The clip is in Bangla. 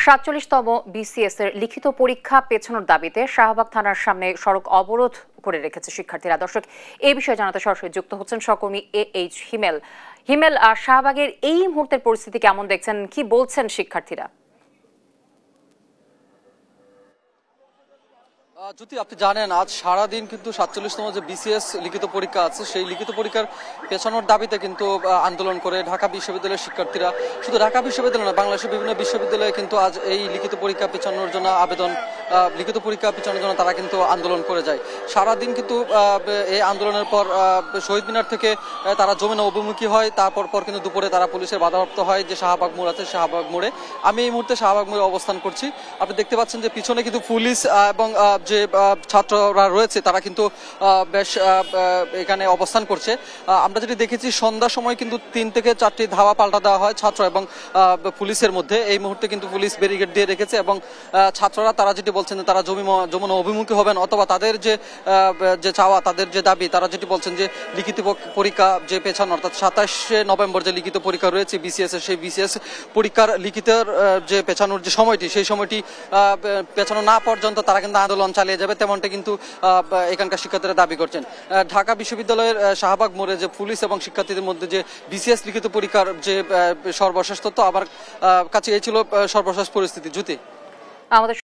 ৪৭তম বিসিএস এর লিখিত পরীক্ষা পেছানোর দাবিতে শাহবাগ থানার সামনে সড়ক অবরোধ করে রেখেছে শিক্ষার্থীরা। দর্শক, এই বিষয়ে জানাতে সরাসরি যুক্ত হচ্ছেন সহকর্মী AH হিমেল। হিমেল, শাহবাগের এই মুহূর্তের পরিস্থিতি কেমন দেখছেন, কি বলছেন শিক্ষার্থীরা? যদি আপনি জানেন, আজ সারাদিন কিন্তু ৪৭তম যে বিসিএস লিখিত পরীক্ষা আছে, সেই লিখিত পরীক্ষার পেছানোর দাবিতে কিন্তু আন্দোলন করে ঢাকা বিশ্ববিদ্যালয়ের শিক্ষার্থীরা, শুধু ঢাকা বিশ্ববিদ্যালয় না, বাংলাদেশের বিভিন্ন বিশ্ববিদ্যালয়ে কিন্তু আজ এই লিখিত পরীক্ষা পেছানোর জন্য লিখিত পরীক্ষা পেছানোর জন্য তারা কিন্তু আন্দোলন করে যায়। সারাদিন কিন্তু এই আন্দোলনের পর শহীদ মিনার থেকে তারা যমুনা অভিমুখী হয়। তারপর কিন্তু দুপুরে তারা পুলিশের বাধাপ্রাপ্ত হয় যে শাহবাগ মোড় আছে, শাহবাগ মোড়ে। আমি এই মুহূর্তে শাহবাগ মোড়ে অবস্থান করছি। আপনি দেখতে পাচ্ছেন যে পিছনে কিন্তু পুলিশ এবং যে ছাত্ররা রয়েছে তারা কিন্তু বেশ এখানে অবস্থান করছে। আমরা যেটি দেখেছি, সন্ধ্যার সময় কিন্তু 3 থেকে 4টি ধাওয়া পাল্টা দেওয়া হয় ছাত্র এবং পুলিশের মধ্যে। এই মুহূর্তে কিন্তু পুলিশ ব্যারিকেড দিয়ে রেখেছে এবং ছাত্ররা তারা যেটি বলছেন যে তারা যমুনা অভিমুখী হবেন, অথবা তাদের যে চাওয়া, তাদের যে দাবি, তারা যেটি বলছেন যে লিখিত পরীক্ষা যে পেছানো, অর্থাৎ 27শে নভেম্বর যে লিখিত পরীক্ষা রয়েছে বিসিএস এর, সেই বিসিএস পরীক্ষার লিখিতের যে পেছানোর যে সময়টি, সেই সময়টি পেছানো না পর্যন্ত তারা কিন্তু আন্দোলন চালিয়ে যাবে, তেমনটা কিন্তু এখানকার শিক্ষার্থীরা দাবি করছেন। ঢাকা বিশ্ববিদ্যালয়ের শাহবাগ মোড়ে যে পুলিশ এবং শিক্ষার্থীদের মধ্যে যে বিসিএস লিখিত পরীক্ষার যে সর্বশেষ তথ্য, আমার কাছে এই ছিল সর্বশেষ পরিস্থিতি। জ্যোতি, আমাদের